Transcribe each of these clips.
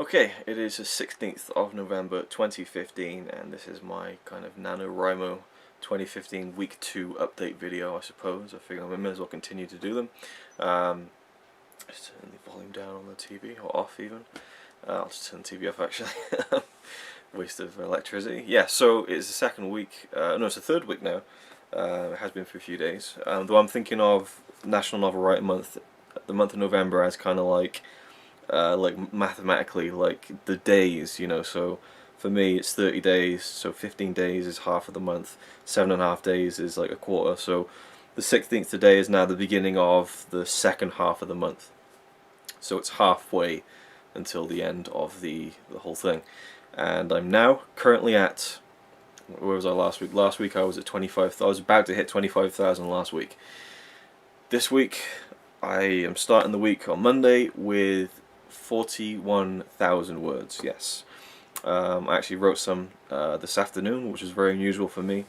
Okay, it is the 16th of November 2015, and this is my kind of NaNoWriMo 2015 week 2 update video, I suppose. I figure I may as well continue to do them. Just turn the volume down on the TV, or off even. I'll just turn the TV off actually. Waste of electricity. Yeah, so it's the second week, no, it's the third week now. It has been for a few days. Though I'm thinking of National Novel Writing Month, the month of November, as kind of like mathematically, like the days, you know. So for me it's 30 days, so 15 days is half of the month, 7.5 days is like a quarter, so the 16th today is now the beginning of the second half of the month, so it's halfway until the end of the whole thing. And I'm now currently at, where was I last week? Last week I was at 25. I was about to hit 25,000 last week. This week I am starting the week on Monday with 41,000 words, yes. I actually wrote some this afternoon, which is very unusual for me.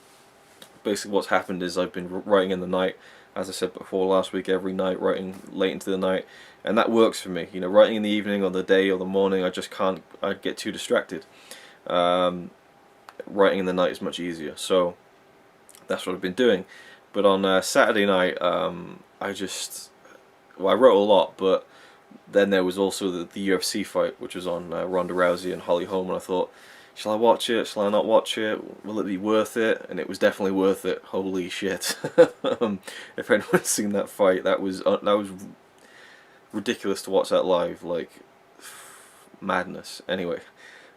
Basically what's happened is I've been writing in the night, as I said before last week, every night, writing late into the night, and that works for me. You know, writing in the evening or the day or the morning, I just can't, I get too distracted. Writing in the night is much easier, so that's what I've been doing. But on Saturday night, I wrote a lot, but then there was also the UFC fight, which was on Ronda Rousey and Holly Holm, and I thought, shall I watch it? Shall I not watch it? Will it be worth it? And it was definitely worth it. Holy shit! If anyone's seen that fight, that was ridiculous to watch that live, like madness. Anyway,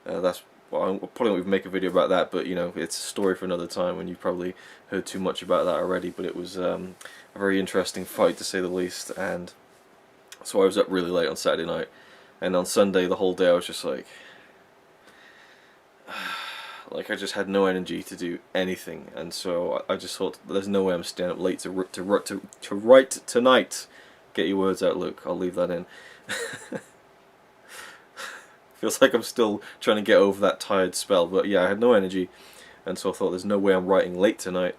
that's well, I probably won't even make a video about that, but you know, it's a story for another time, and you've probably heard too much about that already. But it was a very interesting fight, to say the least, and so I was up really late on Saturday night, and on Sunday the whole day I was just like I just had no energy to do anything, and so I just thought, there's no way I'm staying up late to write tonight. Get your words out, Luke. I'll leave that in. Feels like I'm still trying to get over that tired spell, but yeah, I had no energy, and so I thought, there's no way I'm writing late tonight.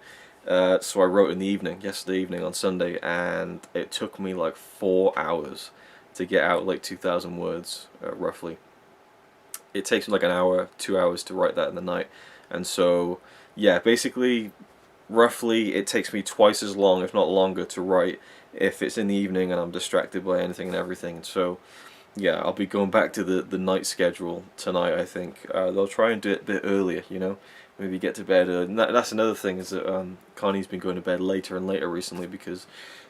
So I wrote in the evening, yesterday evening on Sunday, and it took me like 4 hours to get out like 2,000 words, roughly. It takes me like an hour, 2 hours to write that in the night, and so yeah, basically, roughly, it takes me twice as long, if not longer, to write if it's in the evening and I'm distracted by anything and everything. And so yeah, I'll be going back to the night schedule tonight, I think. They'll try and do it a bit earlier, you know, maybe get to bed early. And that's another thing, is that Connie's been going to bed later and later recently, because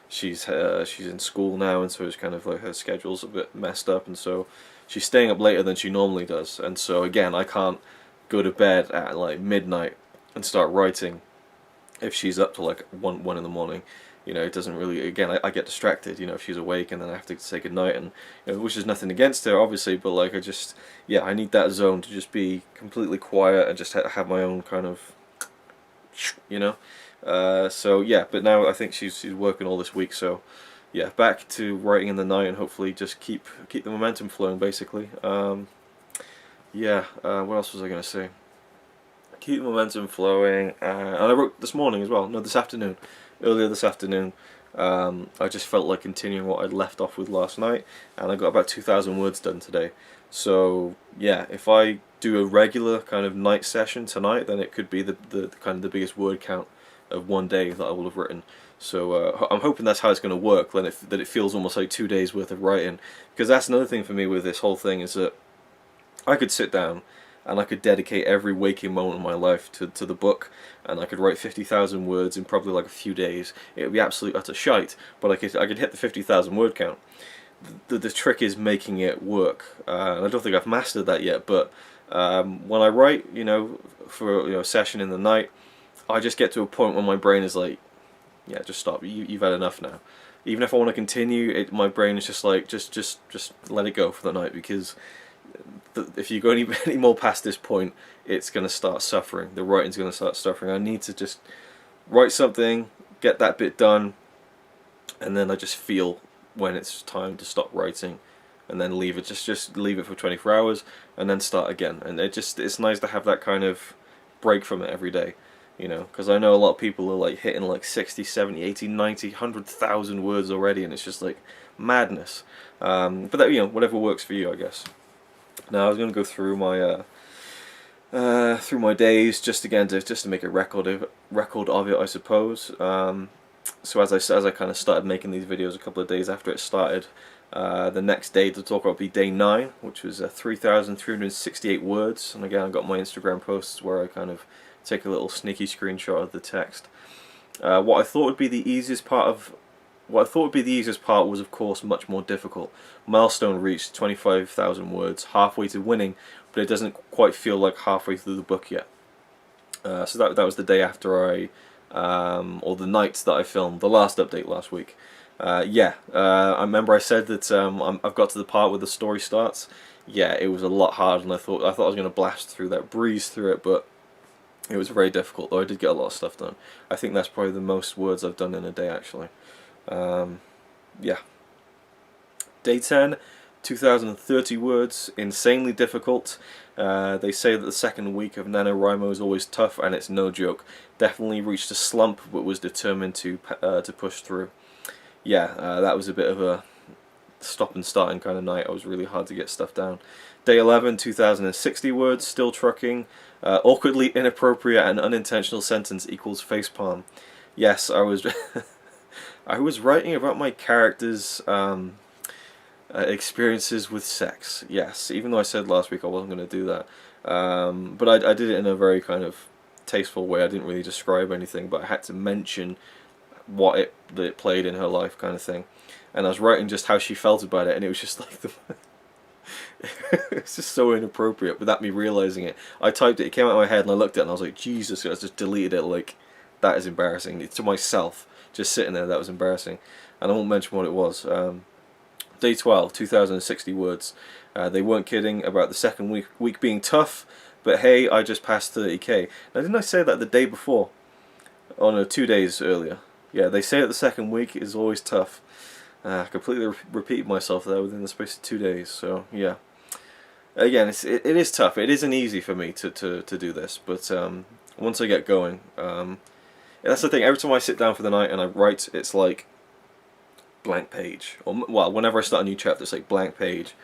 she's in school now, and so it's kind of like her schedule's a bit messed up, and so she's staying up later than she normally does. And so again, I can't go to bed at like midnight and start writing if she's up to like 1 in the morning. You know, it doesn't really, again, I get distracted, you know, if she's awake, and then I have to say goodnight, and you know, which is nothing against her, obviously, but like, yeah, I need that zone to just be completely quiet and just have my own kind of, you know. So yeah, but now I think she's working all this week, so yeah, back to writing in the night, and hopefully just keep the momentum flowing, basically. Yeah, what else was I going to say? Keep the momentum flowing, and I wrote this morning as well, no, this afternoon. Earlier this afternoon, I just felt like continuing what I'd left off with last night, and I got about 2,000 words done today. So yeah, if I do a regular kind of night session tonight, then it could be the kind of the biggest word count of one day that I will have written. So I'm hoping that's how it's going to work, that it feels almost like 2 days worth of writing, because that's another thing for me with this whole thing, is that I could sit down and I could dedicate every waking moment of my life to the book, and I could write 50,000 words in probably like a few days. It would be absolute utter shite, but I could hit the 50,000 word count. The trick is making it work, and I don't think I've mastered that yet. But when I write, you know, for a session in the night, I just get to a point where my brain is like, yeah, just stop. You've had enough now. Even if I want to continue, my brain is just like, just let it go for the night, because if you go any more past this point, it's going to start suffering. The writing's going to start suffering. I need to just write something, get that bit done, and then I just feel when it's time to stop writing, and then leave it. Just leave it for 24 hours, and then start again. And it's nice to have that kind of break from it every day, you know, because I know a lot of people are like hitting like 60, 70, 80, 90, 100,000 words already, and it's just like madness. But that, you know, whatever works for you, I guess. Now I was going to go through my days just again to make a record of it, I suppose. So as I kind of started making these videos a couple of days after it started, the next day to talk about would be day 9, which was 3,368 words. And again, I got my Instagram posts where I kind of take a little sneaky screenshot of the text. What I thought would be the easiest part was, of course, much more difficult. Milestone reached 25,000 words, halfway to winning, but it doesn't quite feel like halfway through the book yet. So that was the day after or the night that I filmed the last update last week. I remember I said that I've got to the part where the story starts. Yeah, it was a lot harder than I thought. I thought I was going to blast through that, breeze through it, but it was very difficult, though I did get a lot of stuff done. I think that's probably the most words I've done in a day, actually. Yeah. Day 10, 2,030 words, insanely difficult. They say that the second week of NaNoWriMo is always tough, and it's no joke. Definitely reached a slump, but was determined to push through. Yeah, that was a bit of a stop and starting kind of night. It was really hard to get stuff down. Day 11, 2,060 words, still trucking. Awkwardly inappropriate and unintentional sentence equals facepalm. Yes, I was I was writing about my character's experiences with sex. Yes, even though I said last week I wasn't going to do that. But I did it in a very kind of tasteful way. I didn't really describe anything, but I had to mention what it played in her life, kind of thing. And I was writing just how she felt about it, and it was just like it's just so inappropriate without me realizing it. I typed it, it came out of my head, and I looked at it and I was like, Jesus, I just deleted it. Like, that is embarrassing. To myself, just sitting there, that was embarrassing. And I won't mention what it was. Day 12, 2,060 words. They weren't kidding about the second week being tough, but hey, I just passed 30k. Now, didn't I say that the day before? Oh no, 2 days earlier. Yeah, they say that the second week is always tough. I completely repeated myself there within the space of 2 days, so yeah. Again, it is tough. It isn't easy for me to do this, but once I get going, that's the thing. Every time I sit down for the night and I write, it's like blank page. Or, well, whenever I start a new chapter, it's like blank page,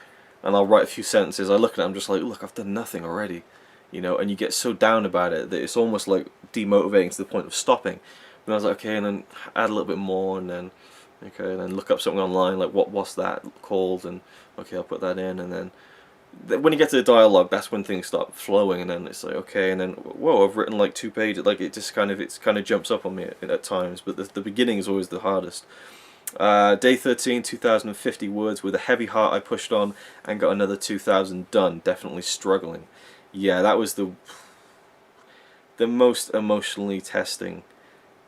and I'll write a few sentences. I look at it, I'm just like, look, I've done nothing already, you know. And you get so down about it that it's almost like demotivating to the point of stopping. And I was like, okay, and then add a little bit more, and then okay, and then look up something online, like what's that called, and okay, I'll put that in, and then when you get to the dialogue, that's when things start flowing, and then it's like, okay, and then whoa, I've written like 2 pages. Like it kind of jumps up on me at times, but the beginning is always the hardest. Day 13, 2,050 words. With a heavy heart, I pushed on and got another 2,000 done. Definitely struggling. Yeah, that was the most emotionally testing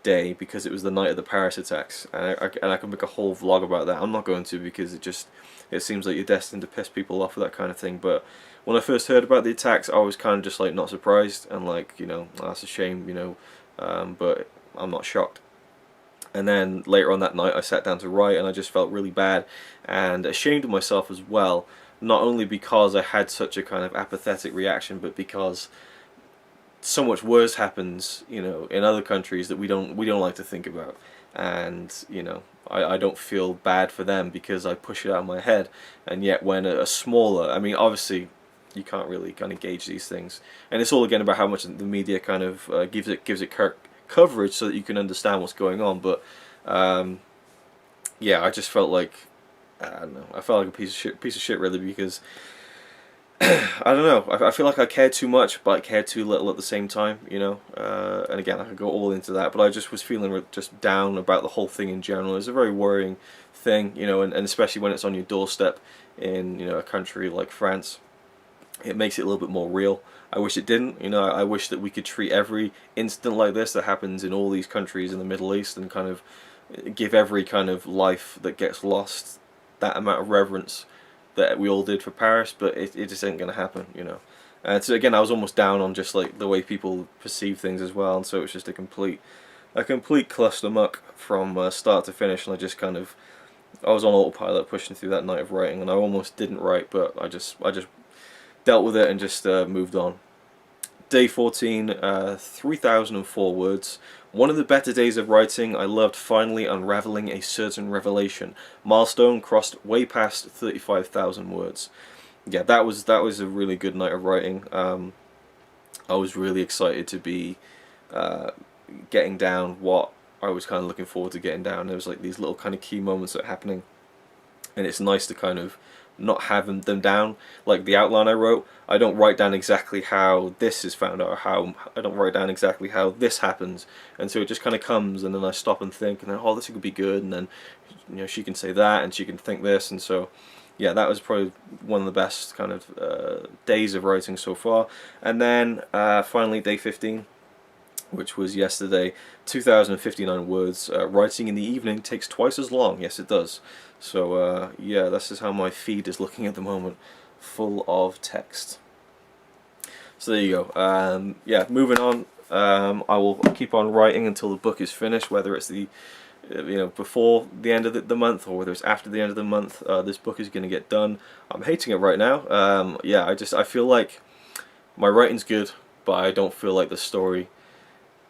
day, because it was the night of the Paris attacks, and I can make a whole vlog about that. I'm not going to, because it seems like you're destined to piss people off with that kind of thing. But when I first heard about the attacks, I was kind of just like not surprised, and like, you know, oh, that's a shame, you know, but I'm not shocked. And then later on that night I sat down to write, and I just felt really bad and ashamed of myself as well, not only because I had such a kind of apathetic reaction, but because so much worse happens, you know, in other countries that we don't like to think about. And you know, I don't feel bad for them because I push it out of my head. And yet when a smaller, I mean, obviously you can't really kind of gauge these things, and it's all again about how much the media kind of gives it coverage so that you can understand what's going on. But yeah, I just felt like, I don't know, I felt like a piece of shit really, because I don't know, I feel like I cared too much, but I cared too little at the same time, you know. And again, I could go all into that, but I just was feeling just down about the whole thing in general. It's a very worrying thing, you know, and especially when it's on your doorstep in, you know, a country like France. It makes it a little bit more real. I wish it didn't, you know. I wish that we could treat every incident like this that happens in all these countries in the Middle East, and kind of give every kind of life that gets lost that amount of reverence that we all did for Paris. But it just ain't gonna happen, you know. And so again, I was almost down on just like the way people perceive things as well, and so it's just a complete cluster muck from start to finish. And I was on autopilot pushing through that night of writing, and I almost didn't write, but I just dealt with it and just moved on. Day 14, 3,004 words. One of the better days of writing. I loved finally unraveling a certain revelation. Milestone crossed way past 35,000 words. yeah, that was a really good night of writing. I was really excited to be getting down what I was kind of looking forward to getting down. There was like these little kind of key moments that are happening, and it's nice to kind of not have them down. Like the outline I wrote, I don't write down exactly how this is found out, or how I don't write down exactly how this happens, and so it just kind of comes, and then I stop and think, and then, oh, this could be good, and then, you know, she can say that, and she can think this, and so yeah, that was probably one of the best kind of days of writing so far. And then finally day 15, which was yesterday, 2,059 words. Writing in the evening takes twice as long. Yes, it does. So yeah, this is how my feed is looking at the moment, full of text. So there you go. Yeah, moving on. I will keep on writing until the book is finished, whether it's the before the end of the month, or whether it's after the end of the month. This book is going to get done. I'm hating it right now. Yeah, I feel like my writing's good, but I don't feel like the story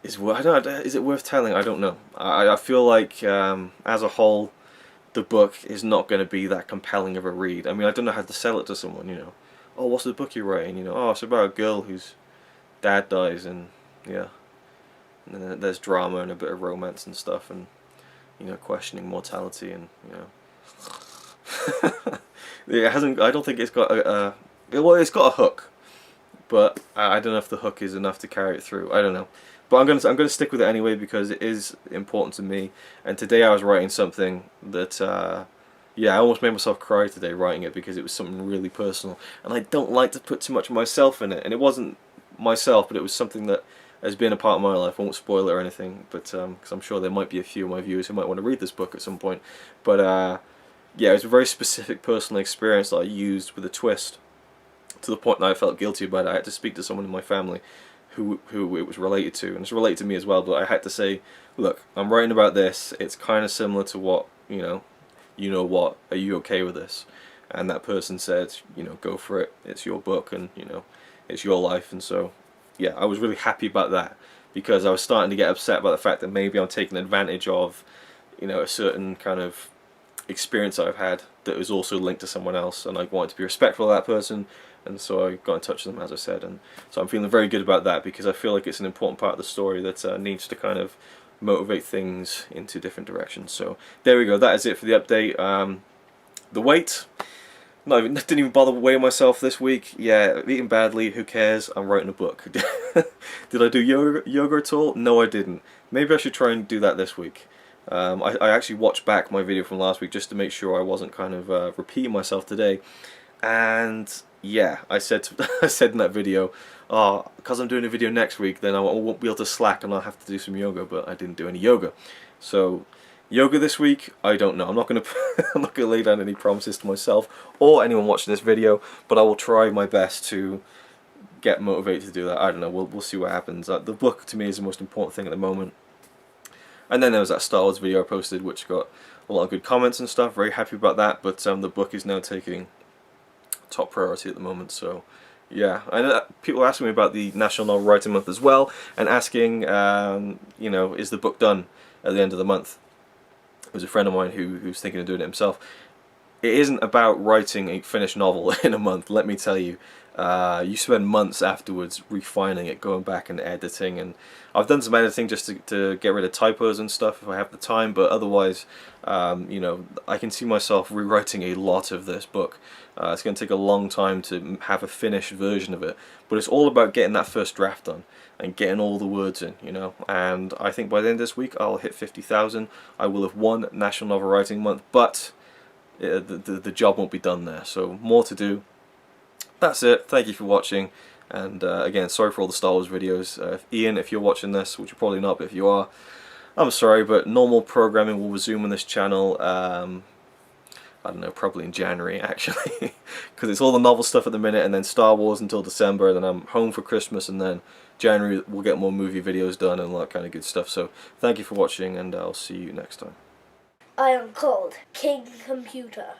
is is it worth telling? I don't know. I feel like as a whole, the book is not going to be that compelling of a read. I mean, I don't know how to sell it to someone, you know. Oh, what's the book you're writing? You know, oh, it's about a girl whose dad dies, and yeah, and then there's drama and a bit of romance and stuff, and you know, questioning mortality, and you know, it hasn't. I don't think it's got well, it's got a hook, but I don't know if the hook is enough to carry it through. I don't know, but I'm gonna stick with it anyway because it is important to me. And today I was writing something that yeah, I almost made myself cry today writing it, because it was something really personal, and I don't like to put too much of myself in it. And it wasn't myself, but it was something that has been a part of my life. I won't spoil it or anything, but because I'm sure there might be a few of my viewers who might want to read this book at some point. But yeah, it was a very specific personal experience that I used with a twist, to the point that I felt guilty about it. I had to speak to someone in my family who it was related to, and it's related to me as well, but I had to say, look, I'm writing about this, it's kind of similar to what, you know what, are you okay with this? And that person said, you know, go for it, it's your book, and you know, it's your life. And so yeah, I was really happy about that, because I was starting to get upset about the fact that maybe I'm taking advantage of, you know, a certain kind of experience I've had that was also linked to someone else, and I wanted to be respectful of that person, and so I got in touch with them, as I said. And so I'm feeling very good about that, because I feel like it's an important part of the story that needs to kind of motivate things into different directions. So there we go, that is it for the update. The weight, didn't even bother weighing myself this week. Yeah, eating badly, who cares, I'm writing a book. Did I do yoga at all? No, I didn't. Maybe I should try and do that this week. I actually watched back my video from last week just to make sure I wasn't kind of repeating myself today. And yeah, I said in that video, oh, because I'm doing a video next week, then I won't be able to slack and I'll have to do some yoga, but I didn't do any yoga. So yoga this week, I don't know. I'm not gonna I'm not gonna lay down any promises to myself or anyone watching this video, but I will try my best to get motivated to do that. I don't know. We'll see what happens. The book to me is the most important thing at the moment. And then there was that Star Wars video I posted, which got a lot of good comments and stuff. Very happy about that. But the book is now taking top priority at the moment. So yeah, I know people are asking me about the National Novel Writing Month as well, and asking, you know, is the book done at the end of the month? It was a friend of mine who's thinking of doing it himself. It isn't about writing a finished novel in a month, let me tell you. You spend months afterwards refining it, going back and editing, and I've done some editing just to get rid of typos and stuff if I have the time, but otherwise, you know, I can see myself rewriting a lot of this book. It's going to take a long time to have a finished version of it, but it's all about getting that first draft done and getting all the words in, you know. And I think by the end of this week I'll hit 50,000. I will have won National Novel Writing Month, but the job won't be done there, so more to do. That's it. Thank you for watching, and again, sorry for all the Star Wars videos. Ian, if you're watching this, which you're probably not, but if you are, I'm sorry, but normal programming will resume on this channel, I don't know, probably in January actually, because it's all the novel stuff at the minute, and then Star Wars until December, then I'm home for Christmas, and then January we'll get more movie videos done and all that kind of good stuff. So thank you for watching, and I'll see you next time. I am called King Computer.